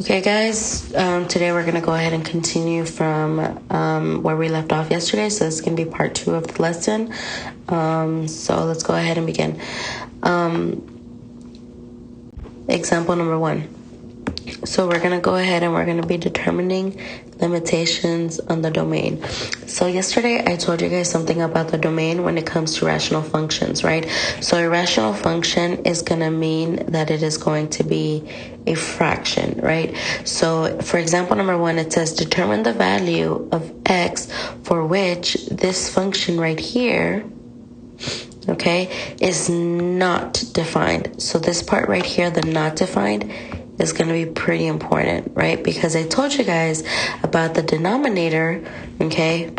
Okay, guys, today we're going to go ahead and continue from where we left off yesterday. So this is going to be part 2 of the lesson. So let's go ahead and begin. Example number 1. So we're going to go ahead and we're going to be determining limitations on the domain. So yesterday I told you guys something about the domain when it comes to rational functions, right? So a rational function is going to mean that it is going to be a fraction, right? So for example number 1, it says determine the value of x for which this function right here, okay, is not defined. So this part right here, the not defined, is going to be pretty important, right? Because I told you guys about the denominator, okay,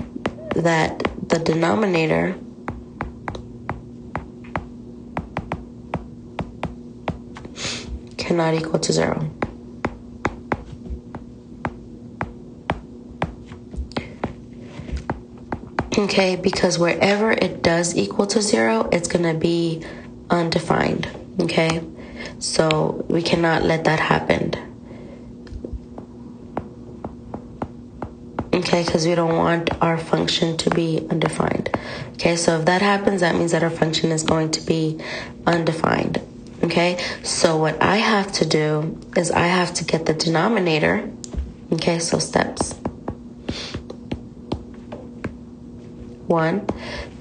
that the denominator cannot equal to 0. Okay, because wherever it does equal to 0, it's going to be undefined, okay? So we cannot let that happen. Okay, because we don't want our function to be undefined. Okay, so if that happens, that means that our function is going to be undefined. Okay, so what I have to do is I have to get the denominator. Okay, so steps. 1,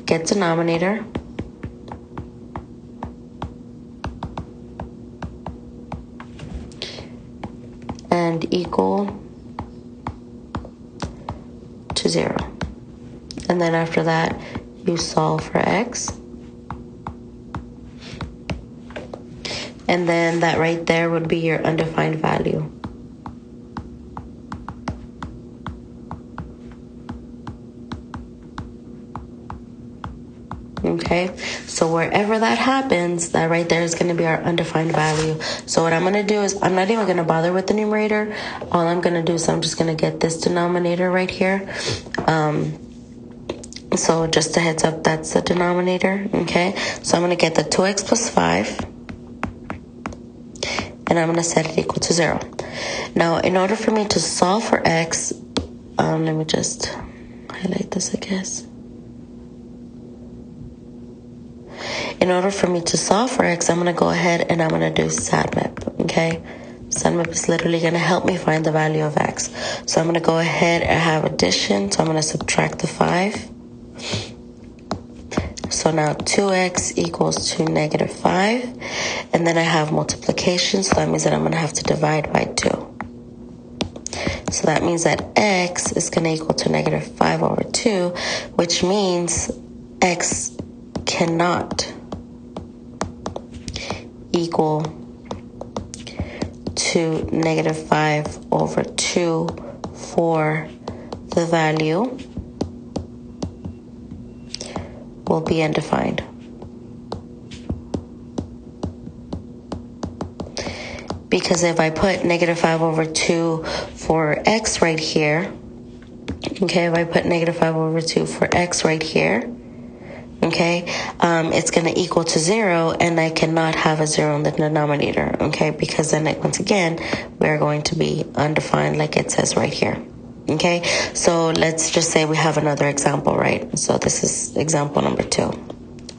get denominator. And equal to 0. And then after that, you solve for x. And then that right there would be your undefined value. Okay, so wherever that happens, that right there is going to be our undefined value. So what I'm going to do is I'm not even going to bother with the numerator. All I'm going to do is I'm just going to get this denominator right here. So just a heads up, that's the denominator. Okay, so I'm going to get the 2x plus 5. And I'm going to set it equal to 0. Now, in order for me to solve for x, let me just highlight this, I guess. In order for me to solve for x, I'm going to go ahead and I'm going to do SWBAT, okay? SWBAT is literally going to help me find the value of x. So I'm going to go ahead and have addition. So I'm going to subtract the 5. So now 2x equals to negative 5. And then I have multiplication. So that means that I'm going to have to divide by 2. So that means that x is going to equal to negative 5 over 2, which means x cannot equal to negative 5 over 2 for the value will be undefined. Because if I put negative 5 over 2 for x right here, okay, if I put negative 5 over 2 for x right here, okay, it's going to equal to 0, and I cannot have a 0 in the denominator, okay, because then once again, we're going to be undefined like it says right here, okay? So let's just say we have another example, right? So this is example number 2.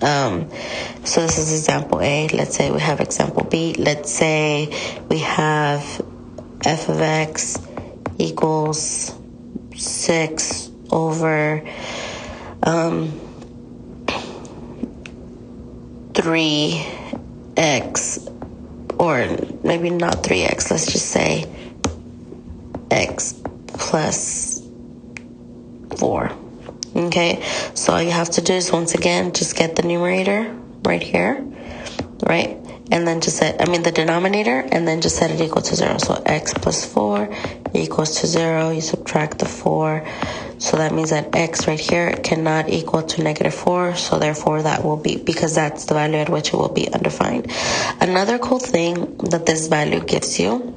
So this is example A. Let's say we have example B. Let's say we have f of x equals 6 over 3x, or maybe not 3x, let's just say x plus 4. Okay, so all you have to do is once again just get the numerator right here, right? And then just set, the denominator, and then just set it equal to 0. So x plus 4 equals to 0. You subtract the 4. So that means that x right here cannot equal to negative 4. So therefore that will be, because that's the value at which it will be undefined. Another cool thing that this value gives you,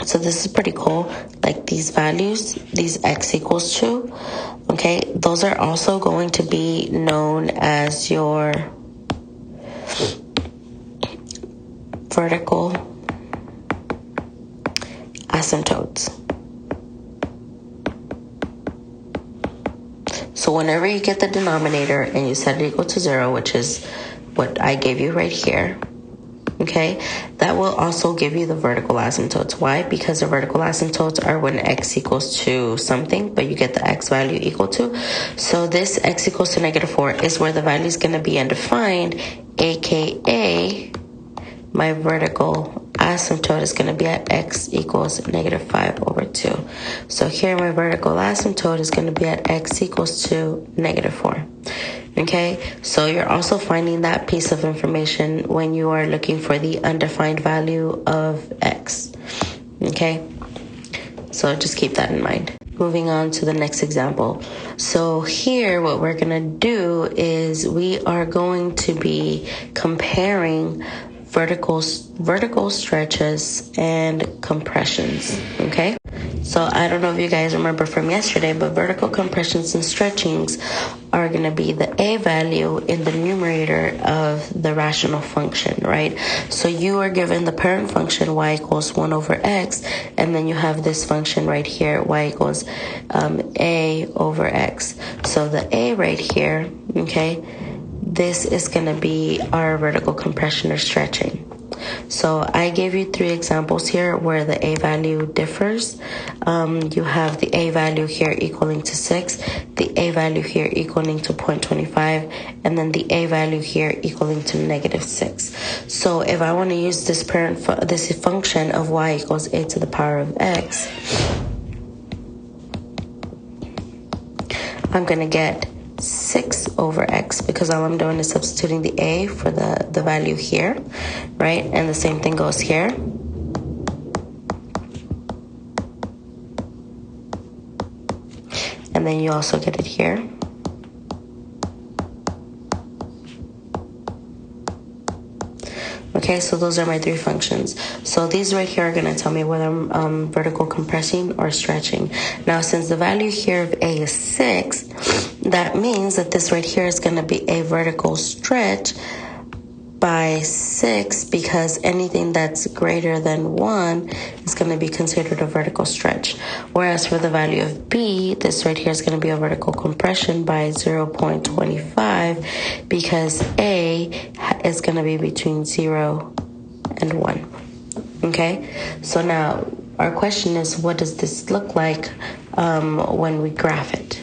so this is pretty cool, like these values, these x equals to, okay, those are also going to be known as your vertical asymptotes. So whenever you get the denominator and you set it equal to 0, which is what I gave you right here, okay, that will also give you the vertical asymptotes. Why? Because the vertical asymptotes are when x equals to something, but you get the x value equal to. So this x equals to -4 is where the value is going to be undefined, aka my vertical asymptote is going to be at x equals -5/2. So here my vertical asymptote is going to be at x equals to -4. Okay, so you're also finding that piece of information when you are looking for the undefined value of x. Okay, so just keep that in mind. Moving on to the next example. So here what we're going to do is we are going to be comparing vertical stretches and compressions, okay? So I don't know if you guys remember from yesterday, but vertical compressions and stretchings are going to be the a value in the numerator of the rational function, right? So you are given the parent function y equals 1 over x, and then you have this function right here, y equals a over x. So the a right here, okay, this is going to be our vertical compression or stretching. So I gave you 3 examples here where the a value differs. You have the a value here equaling to 6, the a value here equaling to 0.25, and then the a value here equaling to -6. So if I want to use this this function of y equals a to the power of x, I'm going to get 6 over x, because all I'm doing is substituting the a for the value here, right? And the same thing goes here. And then you also get it here. Okay, so those are my 3 functions. So these right here are going to tell me whether I'm vertical compressing or stretching. Now, since the value here of a is 6, that means that this right here is going to be a vertical stretch by 6, because anything that's greater than 1 is going to be considered a vertical stretch. Whereas for the value of b, this right here is going to be a vertical compression by 0.25, because a is going to be between 0 and 1. Okay, so now our question is, what does this look like when we graph it?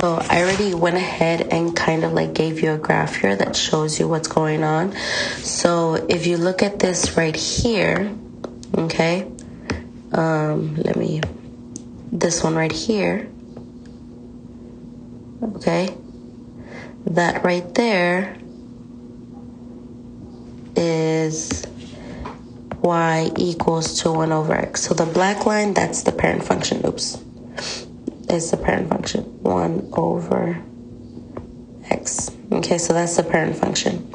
So I already went ahead and kind of like gave you a graph here that shows you what's going on. So if you look at this right here, okay, this one right here, okay, that right there is y equals to 1 over x. So the black line, that's the parent function. Is the parent function 1 over x. Okay, so that's the parent function.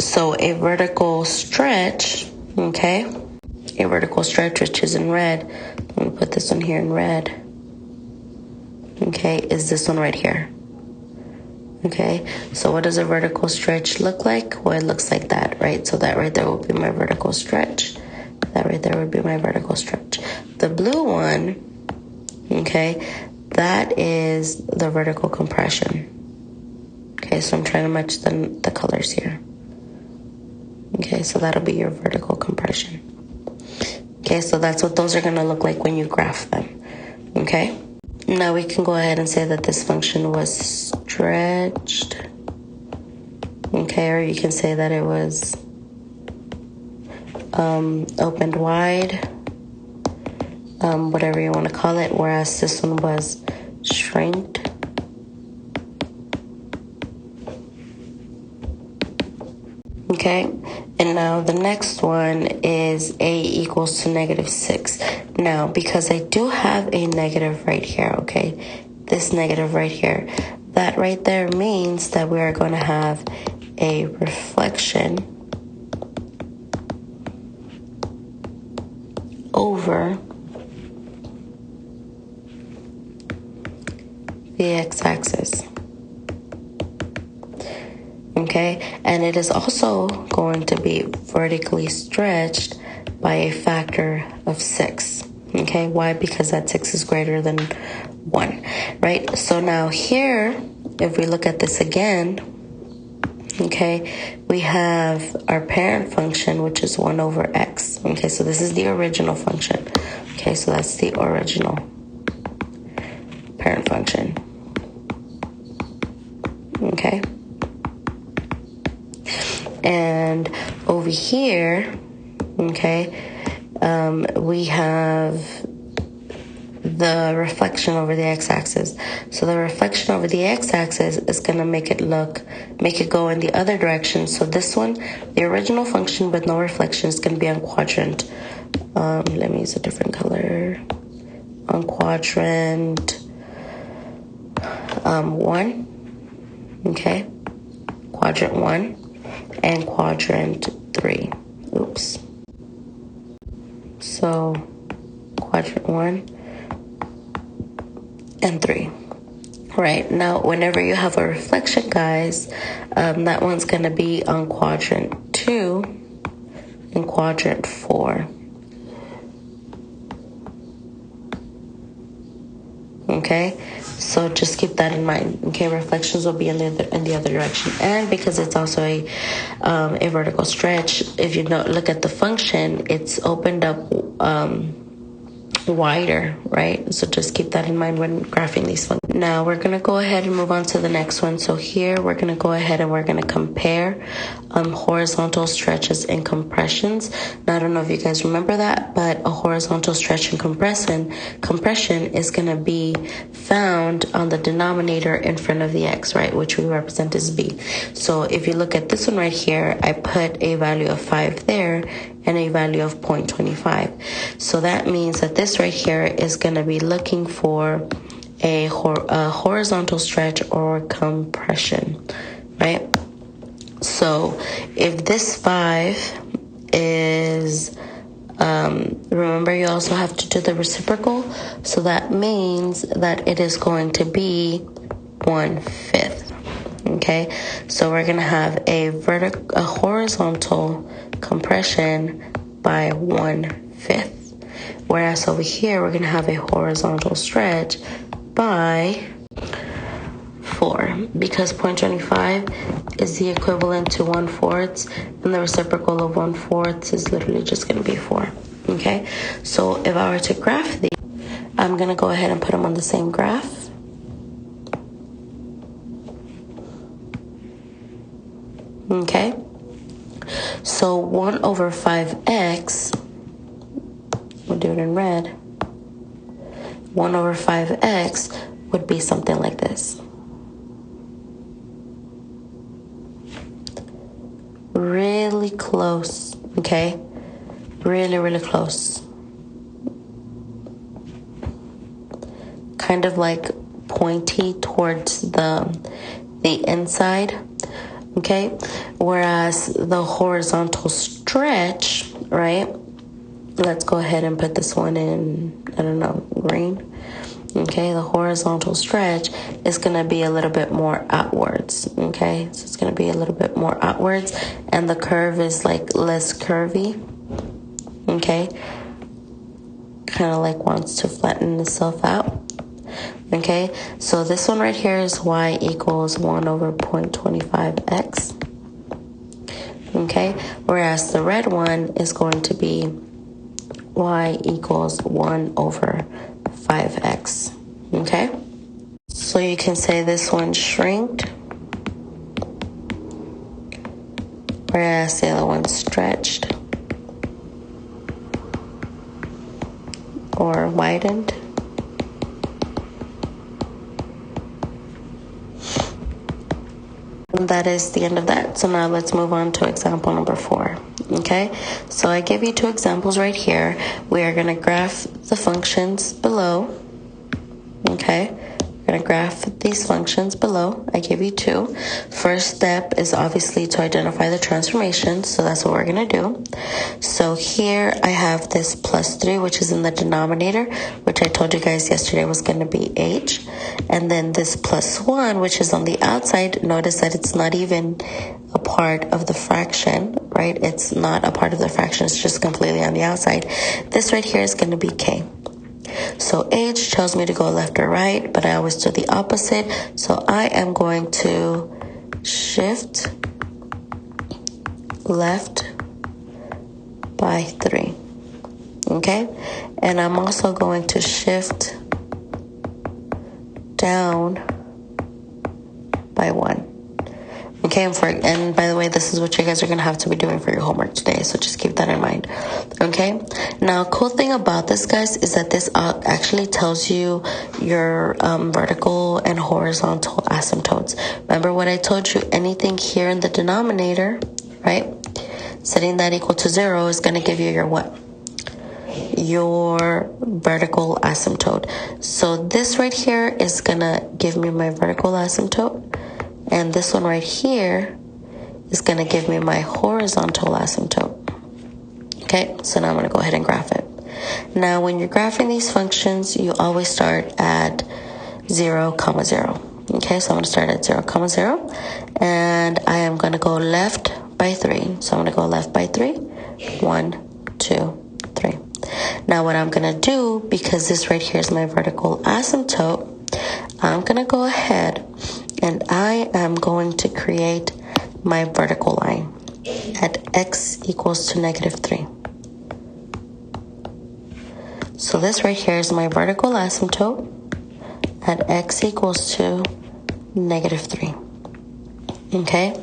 So a vertical stretch, okay, a vertical stretch, which is in red, I'm going to put this one here in red, okay, is this one right here. Okay, so what does a vertical stretch look like? Well, it looks like that, right? So that right there will be my vertical stretch. That right there would be my vertical stretch. The blue one, okay, that is the vertical compression. Okay, so I'm trying to match the colors here. Okay, so that'll be your vertical compression. Okay, so that's what those are going to look like when you graph them. Okay, now we can go ahead and say that this function was stretched. Okay, or you can say that it was opened wide. Whatever you want to call it, whereas this one was shrinked. Okay, and now the next one is a equals to -6. Now, because I do have a negative right here, okay, this negative right here, that right there means that we are going to have a reflection over the x-axis. Okay, and it is also going to be vertically stretched by a factor of 6. Okay, why? Because that 6 is greater than 1, right? So now here, if we look at this again, okay, we have our parent function, which is 1 over x. Okay, so this is the original function. Okay, so that's the original parent function. Okay. And over here, okay, we have the reflection over the x-axis. So the reflection over the x-axis is going to make it go in the other direction. So this one, the original function with no reflection, is going to be on quadrant. Let me use a different color. On quadrant 1, okay, quadrant 1 and quadrant 3. Oops. So quadrant 1 and 3. Right, now whenever you have a reflection, guys, that one's going to be on quadrant 2 and quadrant 4. Okay, so just keep that in mind. Okay, reflections will be in the other direction, and because it's also a vertical stretch, if you look at the function, it's opened up wider, right? So just keep that in mind when graphing these functions. Now we're going to go ahead and move on to the next one. So here we're going to go ahead and we're going to compare horizontal stretches and compressions. Now I don't know if you guys remember that, but a horizontal stretch and compression is going to be found on the denominator in front of the x, right, which we represent as b. So if you look at this one right here, I put a value of 5 there and a value of 0.25. So that means that this right here is going to be looking for a horizontal stretch or compression, right? So if this 5 is, remember you also have to do the reciprocal, so that means that it is going to be 1/5. Okay, so we're going to have a horizontal compression by 1/5. Whereas over here, we're going to have a horizontal stretch by 4, because 0.25 is the equivalent to 1/4, and the reciprocal of 1/4 is literally just going to be 4. Okay, so if I were to graph these, I'm going to go ahead and put them on the same graph. Okay, so 1 over 5x, we'll do it in red, 1 over 5x would be something like this. Really close, okay? Really, really close. Kind of like pointy towards the inside. Okay, whereas the horizontal stretch, right? Let's go ahead and put this one in, I don't know, green. Okay, the horizontal stretch is going to be a little bit more outwards. Okay, so it's going to be a little bit more outwards, and the curve is like less curvy. Okay, kind of like wants to flatten itself out. Okay, so this one right here is y equals 1 over 0.25x. Okay, whereas the red one is going to be y equals 1 over 5x. Okay, so you can say this one shrinked, whereas the other one stretched or widened. That is the end of that. So now let's move on to example number 4. Okay, so I give you 2 examples right here. We are going to graph the functions below. Okay, we're going to graph these functions below. I gave you two. First step is obviously to identify the transformation, so that's what we're going to do. So here I have this plus 3, which is in the denominator, which I told you guys yesterday was going to be h. And then this plus 1, which is on the outside, notice that it's not even a part of the fraction, right? It's not a part of the fraction, it's just completely on the outside. This right here is going to be k. So h tells me to go left or right, but I always do the opposite. So I am going to shift left by 3. Okay? And I'm also going to shift down by 1. Okay, and by the way, this is what you guys are going to have to be doing for your homework today, so just keep that in mind. Okay, now cool thing about this, guys, is that this actually tells you your vertical and horizontal asymptotes. Remember what I told you, anything here in the denominator, right, setting that equal to 0 is going to give you your what? Your vertical asymptote. So this right here is going to give me my vertical asymptote. And this one right here is going to give me my horizontal asymptote. Okay, so now I'm going to go ahead and graph it. Now, when you're graphing these functions, you always start at 0, 0. Okay, so I'm going to start at 0, 0. And I am going to go left by 3. So I'm going to go left by 3. 1, 2, 3. Now, what I'm going to do, because this right here is my vertical asymptote, I'm going to go ahead and I am going to create my vertical line at x equals to -3. So this right here is my vertical asymptote at x equals to -3. Okay?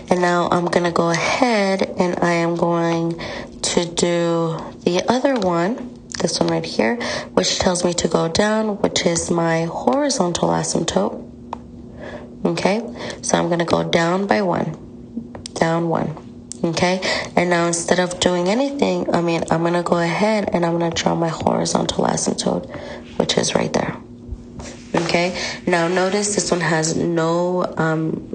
And now I'm going to go ahead and I am going to do the other one, this one right here, which tells me to go down, which is my horizontal asymptote. Okay, so I'm going to go down by 1, down 1. Okay, and now instead of doing anything, I'm going to go ahead and I'm going to draw my horizontal asymptote, which is right there. Okay, now notice this one has no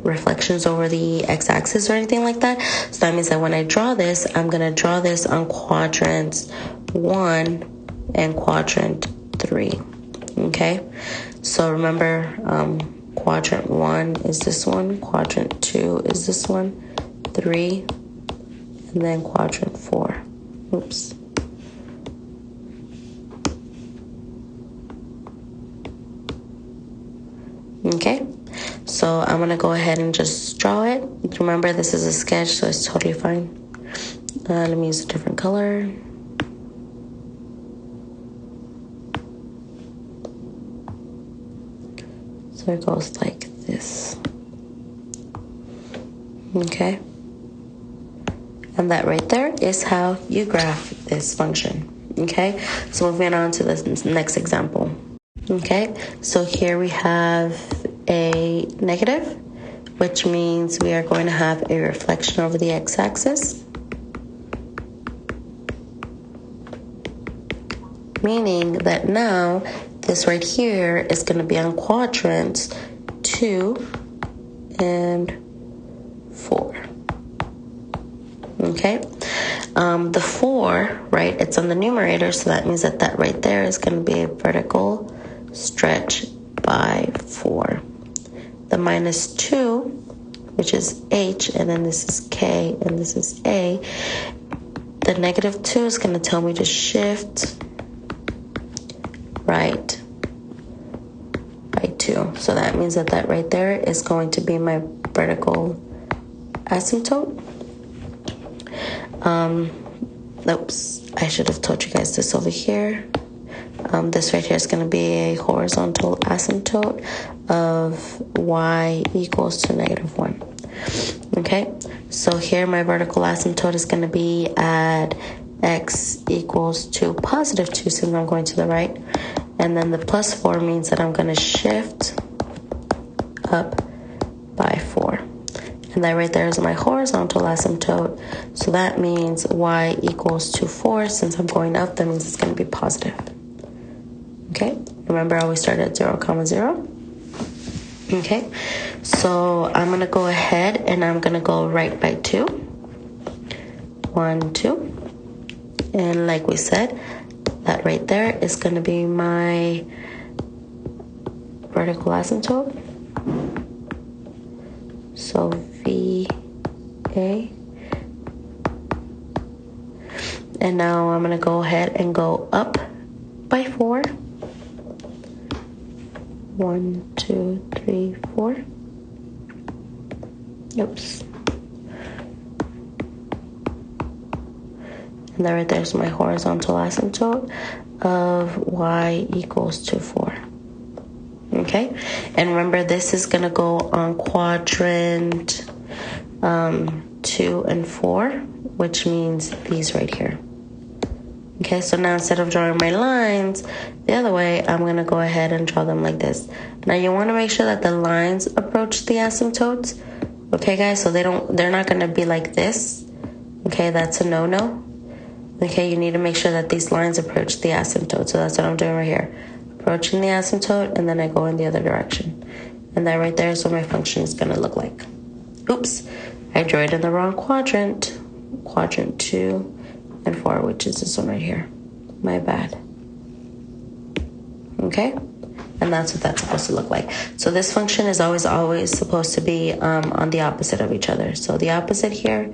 reflections over the x-axis or anything like that. So that means that when I draw this, I'm going to draw this on quadrants 1 and quadrant 3. Okay, so remember, quadrant 1 is this one, quadrant 2 is this one, 3, and then quadrant 4. Oops. Okay, so I'm going to go ahead and just draw it. Remember, this is a sketch, so it's totally fine. Let me use a different color. So it goes like this. Okay. And that right there is how you graph this function. Okay. So moving on to this next example. Okay. So here we have a negative, which means we are going to have a reflection over the x-axis. Meaning that now this right here is going to be on quadrants 2 and 4. Okay, the 4, right, it's on the numerator, so that means that right there is going to be a vertical stretch by 4. The -2, which is h, and then this is k, and this is a. The -2 is going to tell me to shift right by 2. So that means that right there is going to be my vertical asymptote. Oops, I should have told you guys this over here. This right here is going to be a horizontal asymptote of y equals to -1. Okay, so here my vertical asymptote is going to be at x equals to +2, since I'm going to the right. And then the +4 means that I'm going to shift up by 4. And that right there is my horizontal asymptote. So that means y equals to 4. Since I'm going up, that means it's going to be positive. Okay, remember I always start at 0, 0. Okay, so I'm going to go ahead and I'm going to go right by 2. 1, 2. And like we said, that right there is going to be my vertical asymptote. So VA. And now I'm going to go ahead and go up by 4. 1, 2, 3, 4. Oops. And then right there's my horizontal asymptote of y equals to 4. Okay? And remember, this is going to go on quadrant 2 and 4, which means these right here. Okay, so now instead of drawing my lines the other way, I'm going to go ahead and draw them like this. Now you want to make sure that the lines approach the asymptotes. Okay, guys, so they're not going to be like this. Okay, that's a no-no. Okay, you need to make sure that these lines approach the asymptote. So that's what I'm doing right here. Approaching the asymptote, and then I go in the other direction. And that right there is what my function is going to look like. Oops, I drew it in the wrong quadrant. Quadrant 2 and 4, which is this one right here. My bad. Okay? And that's what that's supposed to look like. So this function is always supposed to be on the opposite of each other. So the opposite here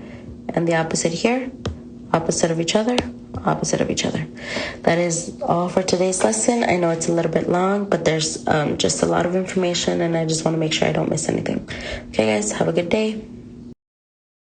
and the opposite here, opposite of each other, opposite of each other. That is all for today's lesson. I know it's a little bit long, but there's just a lot of information, and I just want to make sure I don't miss anything. Okay, guys, have a good day.